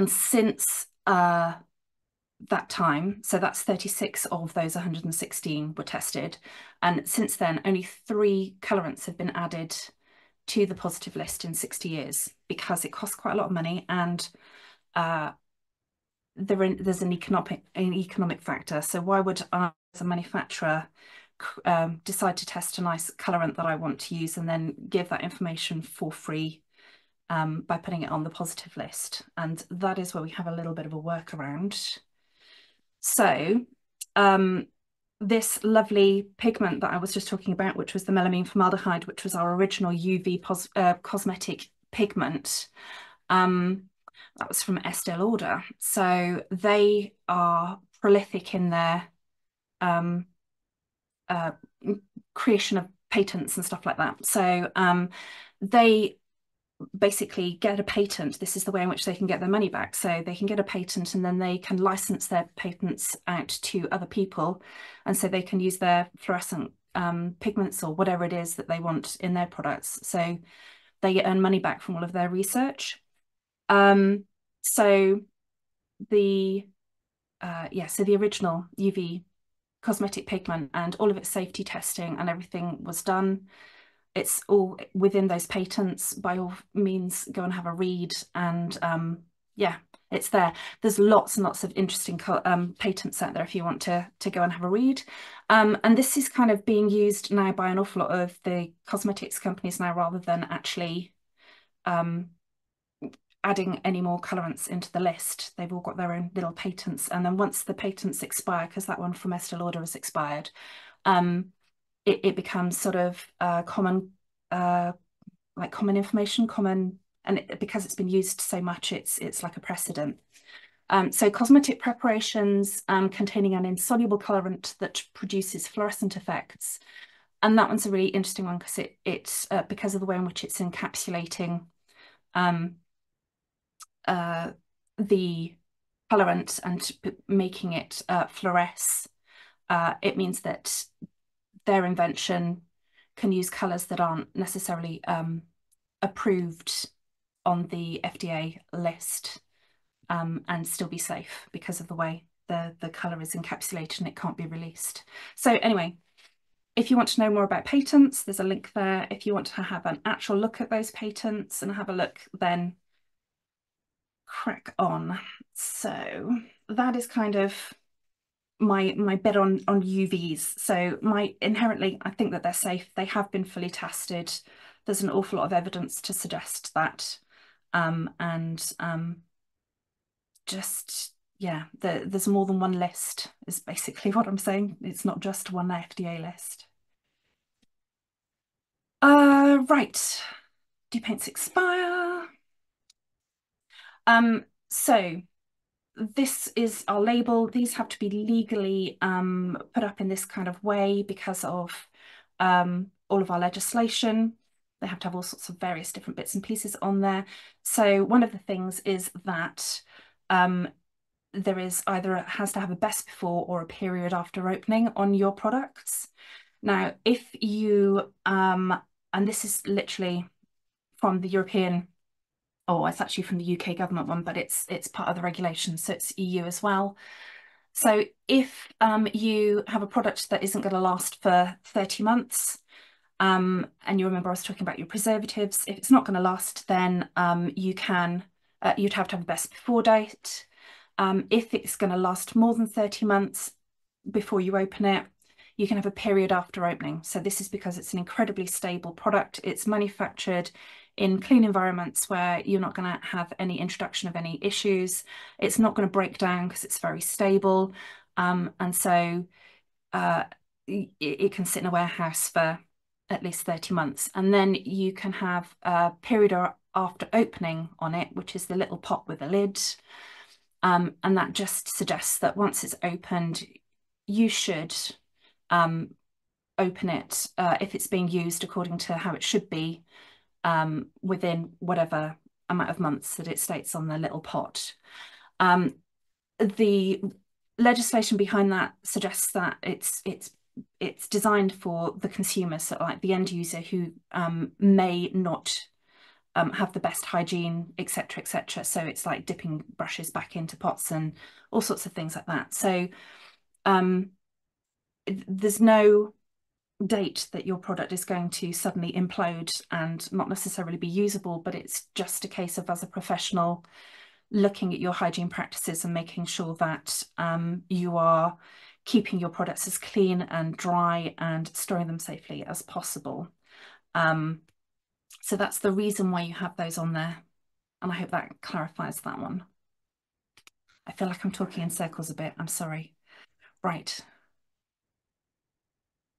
since that time, so that's 36 of those 116 were tested. And since then, only 3 colorants have been added to the positive list in 60 years because it costs quite a lot of money, and there's an economic factor. So why would I, as a manufacturer, decide to test a nice colorant that I want to use and then give that information for free by putting it on the positive list? And that is where we have a little bit of a workaround. So this lovely pigment that I was just talking about, which was the melamine formaldehyde, which was our original UV cosmetic pigment, that was from Estée Lauder. So they are prolific in their creation of patents and stuff like that. So they basically get a patent. This is the way in which they can get their money back. So they can get a patent and then they can license their patents out to other people. And so they can use their fluorescent pigments or whatever it is that they want in their products. So they earn money back from all of their research. So the original UV cosmetic pigment and all of its safety testing and everything was done. It's all within those patents. By all means, go and have a read, and yeah, it's there. There's lots and lots of interesting patents out there if you want to go and have a read. And this is kind of being used now by an awful lot of the cosmetics companies now, rather than actually adding any more colorants into the list. They've all got their own little patents, and then once the patents expire, because that one from Estée Lauder has expired, it becomes sort of common information, because it's been used so much, it's like a precedent. So cosmetic preparations containing an insoluble colorant that produces fluorescent effects, and that one's a really interesting one because it's because of the way in which it's encapsulating the colorant and making it fluoresce. It means that their invention can use colours that aren't necessarily approved on the FDA list and still be safe because of the way the colour is encapsulated and it can't be released. So anyway, if you want to know more about patents, there's a link there. If you want to have an actual look at those patents and have a look, then crack on. So that is kind of my bit on UVs. So inherently, I think that they're safe. They have been fully tested. There's an awful lot of evidence to suggest that. Yeah, there's more than one list is basically what I'm saying. It's not just one FDA list. Right. Do paints expire? So this is our label. These have to be legally put up in this kind of way because of all of our legislation. They have to have all sorts of various different bits and pieces on there. So one of the things is that there is either has to have a best before or a period after opening on your products. Now, if you, and this is literally from the European, oh, it's actually from the UK government one, but it's part of the regulation, so it's EU as well. So if you have a product that isn't going to last for 30 months, and you remember I was talking about your preservatives, if it's not going to last, then you'd have to have a best before date. If it's going to last more than 30 months before you open it, you can have a period after opening. So this is because it's an incredibly stable product. It's manufactured in clean environments where you're not going to have any introduction of any issues. It's not going to break down because it's very stable. And so it can sit in a warehouse for at least 30 months. And then you can have a period after opening on it, which is the little pot with a lid. And that just suggests that once it's opened, you should open it if it's being used according to how it should be within whatever amount of months that it states on the little pot. The legislation behind that suggests that it's designed for the consumer, so like the end user who may not have the best hygiene, etc., etc. So it's like dipping brushes back into pots and all sorts of things like that. So there's no date that your product is going to suddenly implode and not necessarily be usable, but it's just a case of, as a professional, looking at your hygiene practices and making sure that you are keeping your products as clean and dry and storing them safely as possible. So that's the reason why you have those on there. And I hope that clarifies that one. I feel like I'm talking in circles a bit. I'm sorry. Right.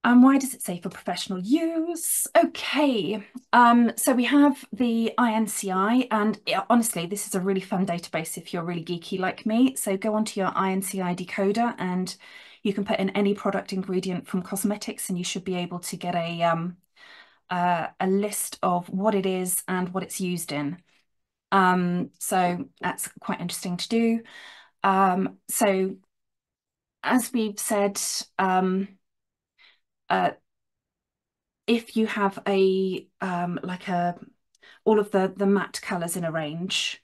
Why does it say for professional use? Okay, so we have the INCI, and honestly, this is a really fun database if you're really geeky like me. So go onto your INCI decoder and you can put in any product ingredient from cosmetics and you should be able to get a list of what it is and what it's used in. So that's quite interesting to do. So as we've said, if you have a like all of the matte colors in a range,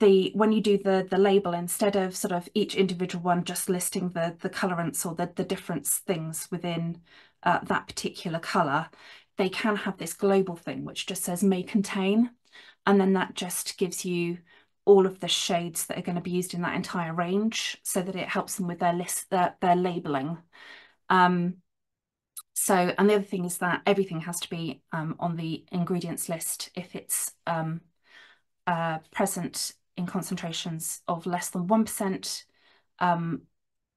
when you do the label, instead of sort of each individual one just listing the colorants or the difference things within that particular color, they can have this global thing which just says may contain, and then that just gives you all of the shades that are going to be used in that entire range, so that it helps them with their list, their labeling. So, and the other thing is that everything has to be on the ingredients list if it's present in concentrations of less than 1%.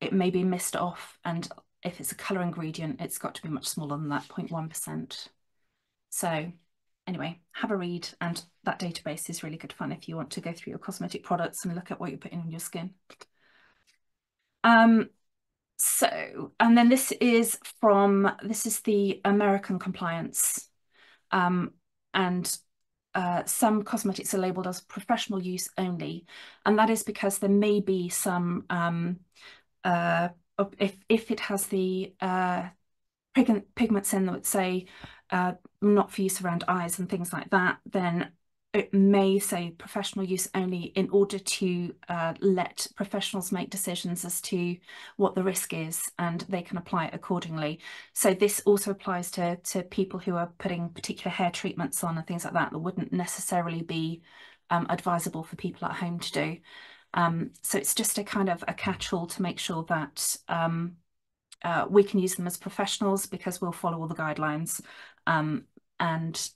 It may be missed off, and if it's a colour ingredient, it's got to be much smaller than that, 0.1%. So anyway, have a read, and that database is really good fun if you want to go through your cosmetic products and look at what you're putting on your skin. So, and then this is the American compliance, and some cosmetics are labelled as professional use only, and that is because there may be some if it has the pigments in that say not for use around eyes and things like that, then it may say professional use only in order to let professionals make decisions as to what the risk is, and they can apply it accordingly. So this also applies to people who are putting particular hair treatments on and things like that wouldn't necessarily be advisable for people at home to do. So it's just a kind of a catch-all to make sure that we can use them as professionals because we'll follow all the guidelines, and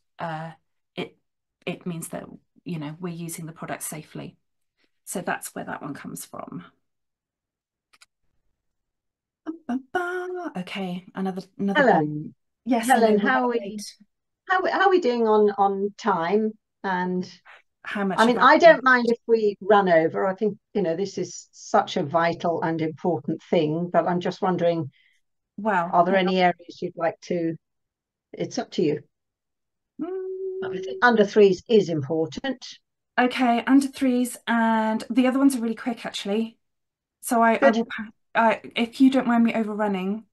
it means that, you know, we're using the product safely. So that's where that one comes from. Okay, another Helen. Yes, Helen, hello. how are we doing on time? And how much? I mean, I don't mind if we run over. I think, you know, this is such a vital and important thing, but I'm just wondering, well, are there any areas you'd like to? It's up to you. I think under threes is important. Okay, under threes, and the other ones are really quick actually. So I will, if you don't mind me overrunning.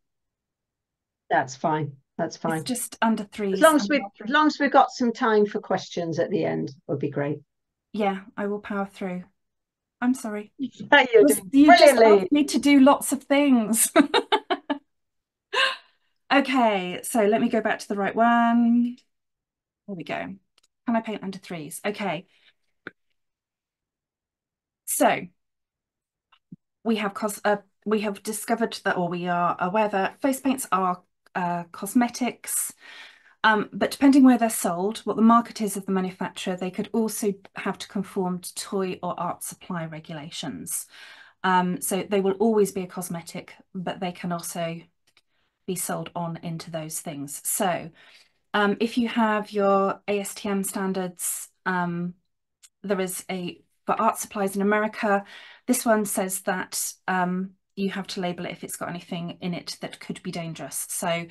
That's fine. That's fine. It's just under threes. As long as we've got some time for questions at the end, would be great. Yeah, I will power through. I'm sorry. You're doing you just brilliantly. asked me to do lots of things. Okay, so let me go back to the right one. There we go. Can I paint under threes? Okay. So we have discovered that, or we are aware that face paints are cosmetics. But depending where they're sold, what the market is of the manufacturer, they could also have to conform to toy or art supply regulations. So they will always be a cosmetic, but they can also be sold on into those things. So if you have your ASTM standards, there is for art supplies in America, this one says that you have to label it if it's got anything in it that could be dangerous. So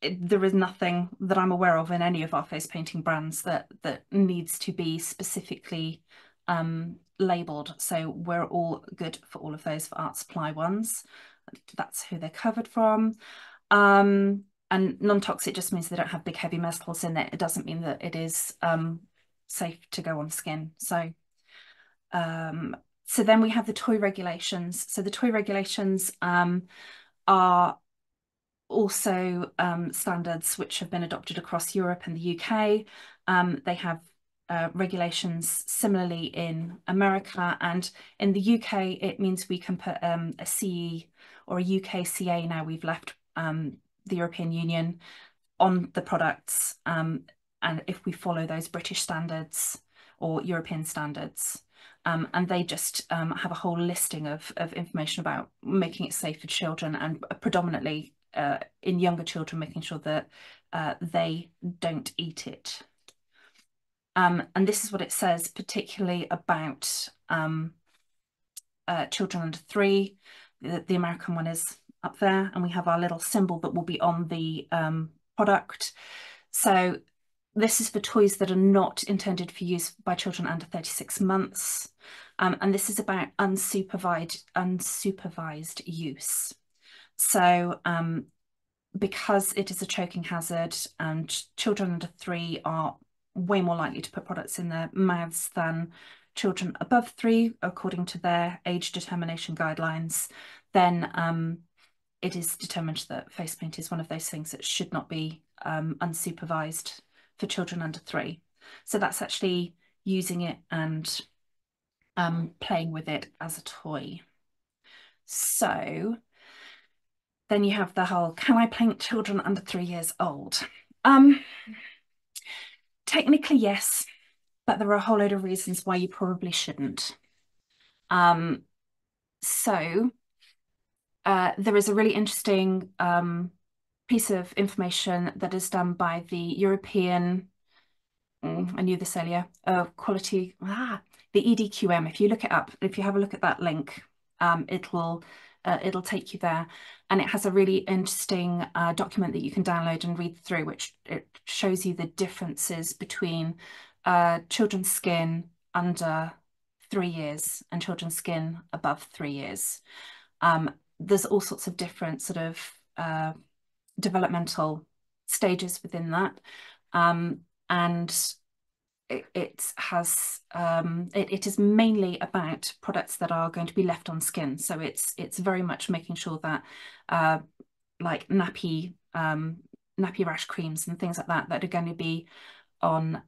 there is nothing that I'm aware of in any of our face painting brands that needs to be specifically labeled. So we're all good for all of those for art supply ones. That's who they're covered from. And non-toxic just means they don't have big heavy metals in it. It doesn't mean that it is safe to go on skin. So so then we have the toy regulations. So the toy regulations are also standards which have been adopted across Europe and the UK. They have regulations similarly in America, and in the UK it means we can put a CE or a UKCA. Now we've left the European Union on the products, and if we follow those British standards or European standards. And they just have a whole listing of information about making it safe for children, and predominantly in younger children, making sure that they don't eat it. And this is what it says, particularly about children under 3. The American one is up there, and we have our little symbol that will be on the product. So this is for toys that are not intended for use by children under 36 months. And this is about unsupervised use. So because it is a choking hazard, and children under 3 are way more likely to put products in their mouths than children above 3, according to their age determination guidelines, then it is determined that face paint is one of those things that should not be unsupervised for children under 3. So that's actually using it and playing with it as a toy. So then you have the whole, can I paint children under 3 years old? Technically, yes, but there are a whole load of reasons why you probably shouldn't. So there is a really interesting piece of information that is done by the European, I knew this earlier, quality, the EDQM. If you look it up, if you have a look at that link, it'll take you there, and it has a really interesting document that you can download and read through, which it shows you the differences between children's skin under 3 years and children's skin above 3 years. There's all sorts of different sort of developmental stages within that, and it is mainly about products that are going to be left on skin. So it's very much making sure that like nappy rash creams and things like that are going to be on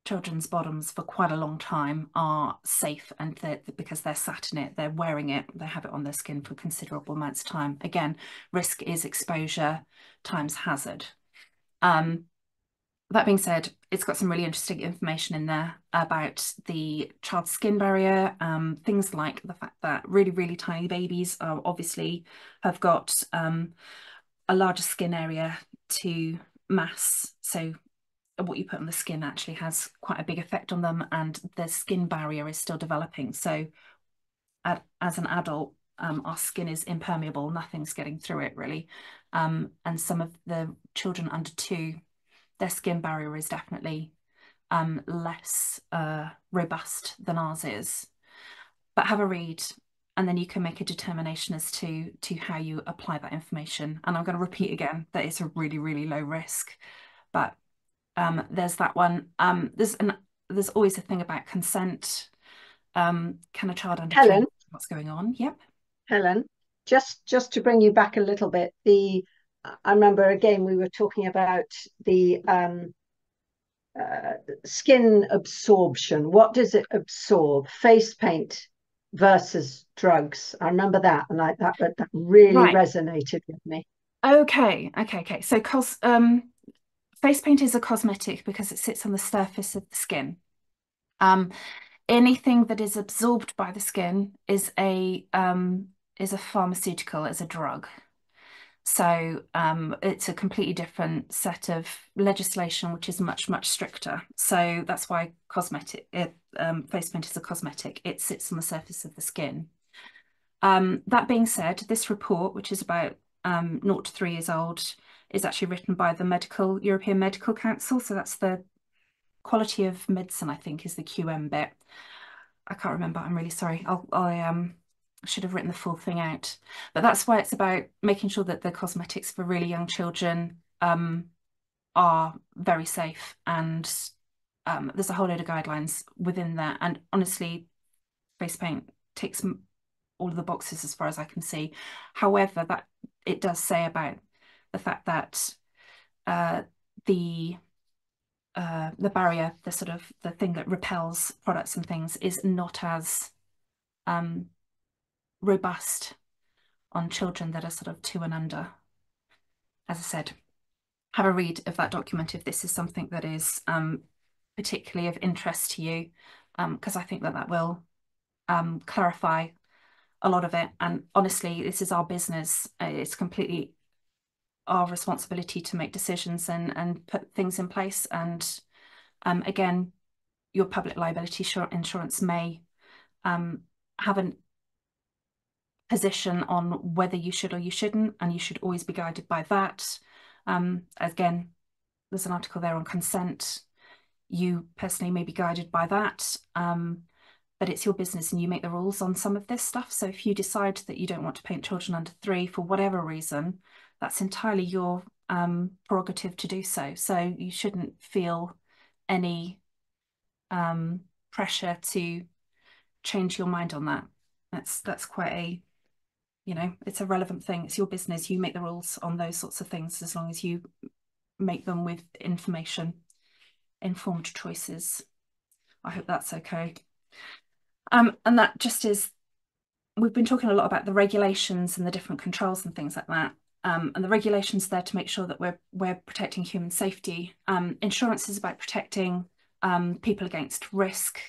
children's bottoms for quite a long time are safe, and because they're sat in it, they're wearing it, they have it on their skin for considerable amounts of time. Again, risk is exposure times hazard. That being said, it's got some really interesting information in there about the child's skin barrier, things like the fact that really, really tiny babies are obviously have got a larger skin area to mass. So what you put on the skin actually has quite a big effect on them, and the skin barrier is still developing. So as an adult, our skin is impermeable, nothing's getting through it really. And some of the children under 2, their skin barrier is definitely less robust than ours is. But have a read, and then you can make a determination as to how you apply that information. And I'm going to repeat again that it's a really, really low risk. But there's that one. There's always a thing about consent. Can a child under 3 Helen, what's going on? Yep. Helen, just to bring you back a little bit, I remember again we were talking about the skin absorption. What does it absorb? Face paint versus drugs. I remember that, and that really Right. resonated with me. Okay. So face paint is a cosmetic because it sits on the surface of the skin. Anything that is absorbed by the skin is a pharmaceutical, is a drug. So it's a completely different set of legislation, which is much, much stricter. So that's why face paint is a cosmetic. It sits on the surface of the skin. That being said, this report, which is about 0 to 3 years old, is actually written by the European Medical Council. So that's the quality of medicine, I think, is the QM bit. I can't remember. I'm really sorry. I should have written the full thing out. But that's why it's about making sure that the cosmetics for really young children are very safe, and there's a whole load of guidelines within that. And honestly, face paint ticks all of the boxes as far as I can see. However, that it does say about the fact that the barrier, the sort of the thing that repels products and things, is not as robust on children that are sort of 2 and under. As I said, have a read of that document if this is something that is particularly of interest to you, because I think that that will clarify a lot of it. And honestly, this is our business. It's completely our responsibility to make decisions and put things in place. And again, your public liability insurance may have a position on whether you should or you shouldn't, and you should always be guided by that. Again, there's an article there on consent. You personally may be guided by that, but it's your business and you make the rules on some of this stuff. So if you decide that you don't want to paint children under 3 for whatever reason, that's entirely your prerogative to do so. So you shouldn't feel any pressure to change your mind on that. That's quite a, it's a relevant thing. It's your business. You make the rules on those sorts of things as long as you make them with information, informed choices. I hope that's okay. And that just is, we've been talking a lot about the regulations and the different controls and things like that. And the regulations there to make sure that we're protecting human safety. Insurance is about protecting people against risk.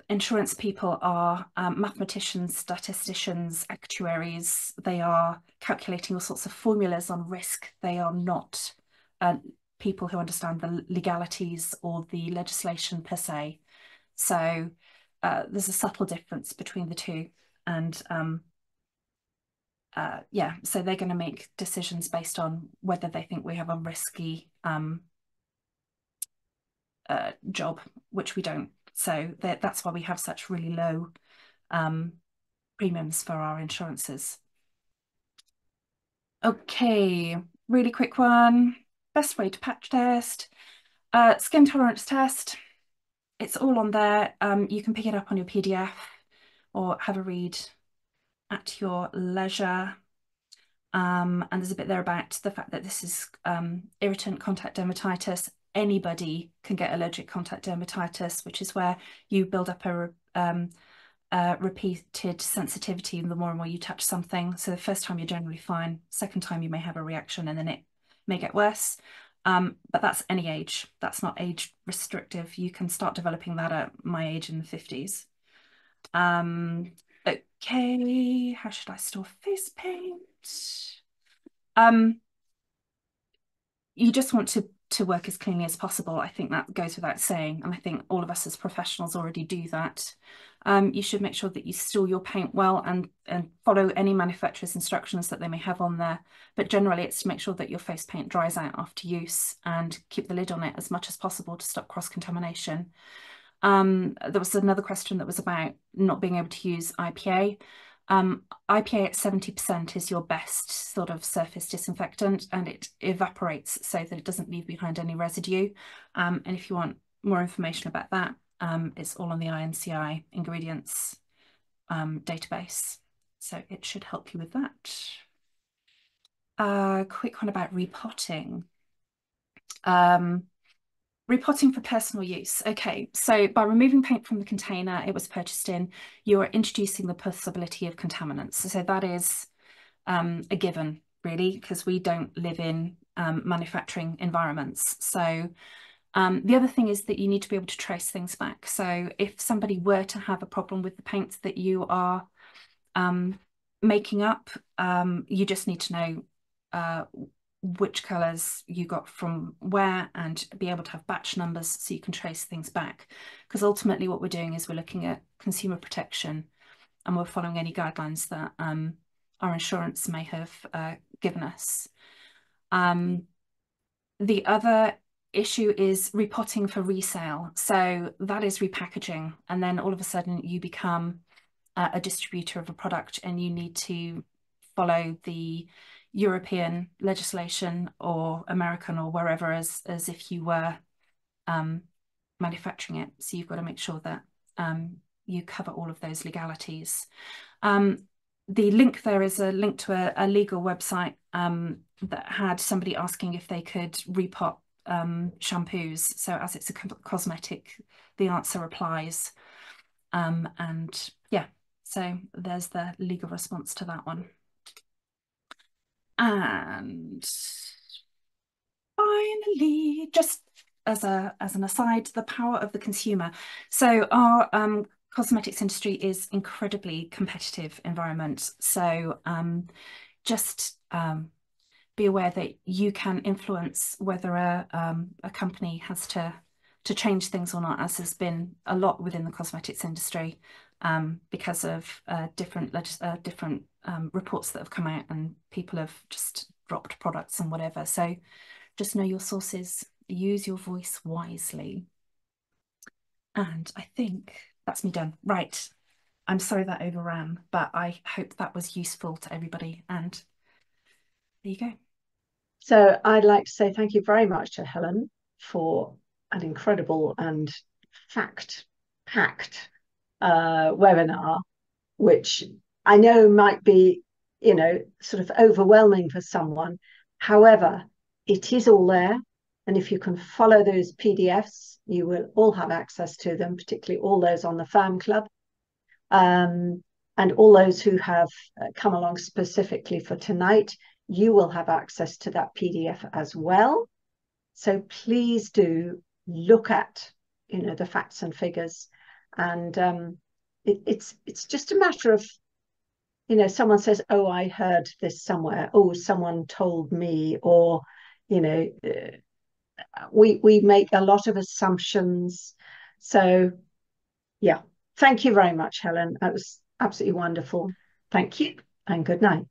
Insurance people are mathematicians, statisticians, actuaries. They are calculating all sorts of formulas on risk. They are not people who understand the legalities or the legislation per se. So there's a subtle difference between the two. And yeah, so they're going to make decisions based on whether they think we have a risky job, which we don't. So that's why we have such really low premiums for our insurances. Okay, really quick one. Best way to patch test. Skin tolerance test. It's all on there. You can pick it up on your PDF or have a read at your leisure. And there's a bit there about the fact that this is irritant contact dermatitis. Anybody can get allergic contact dermatitis, which is where you build up a repeated sensitivity the more and more you touch something. So the first time you're generally fine, second time you may have a reaction and then it may get worse. But that's any age. That's not age restrictive. You can start developing that at my age in the 50s. Okay, how should I store face paint? You just want to work as cleanly as possible. I think that goes without saying, and I think all of us as professionals already do that. You should make sure that you store your paint well and follow any manufacturer's instructions that they may have on there. But generally, it's to make sure that your face paint dries out after use and keep the lid on it as much as possible to stop cross-contamination. There was another question that was about not being able to use IPA. IPA at 70% is your best sort of surface disinfectant, and it evaporates so that it doesn't leave behind any residue. And if you want more information about that, it's all on the INCI ingredients database. So it should help you with that. Quick one about repotting. Repotting for personal use. Okay, so by removing paint from the container it was purchased in, you are introducing the possibility of contaminants. So that is a given, really, because we don't live in manufacturing environments. So the other thing is that you need to be able to trace things back. So if somebody were to have a problem with the paints that you are making up, you just need to know which colours you got from where and be able to have batch numbers so you can trace things back. Because ultimately what we're doing is we're looking at consumer protection and we're following any guidelines that our insurance may have given us. The other issue is repotting for resale. So that is repackaging. And then all of a sudden you become a distributor of a product and you need to follow the European legislation or American or wherever as if you were manufacturing it. So you've got to make sure that you cover all of those legalities. The link there is a link to a legal website that had somebody asking if they could repot shampoos. So as it's a cosmetic, the answer applies. And yeah, so there's the legal response to that one. And finally, just as an aside, the power of the consumer. So our cosmetics industry is incredibly competitive environment. So just be aware that you can influence whether a company has to change things or not, as there's been a lot within the cosmetics industry because of different reports that have come out and people have just dropped products and whatever. So just know your sources, use your voice wisely. And I think that's me done. Right. I'm sorry that overran, but I hope that was useful to everybody. And there you go. So I'd like to say thank you very much to Helen for an incredible and fact-packed webinar, which I know might be, sort of overwhelming for someone. However, it is all there. And if you can follow those PDFs, you will all have access to them, particularly all those on the Fan Club. And all those who have come along specifically for tonight, you will have access to that PDF as well. So please do look at, the facts and figures. And it's just a matter of, someone says, oh, I heard this somewhere. Oh, someone told me, or, we make a lot of assumptions. So, yeah, thank you very much, Helen. That was absolutely wonderful. Thank you and good night.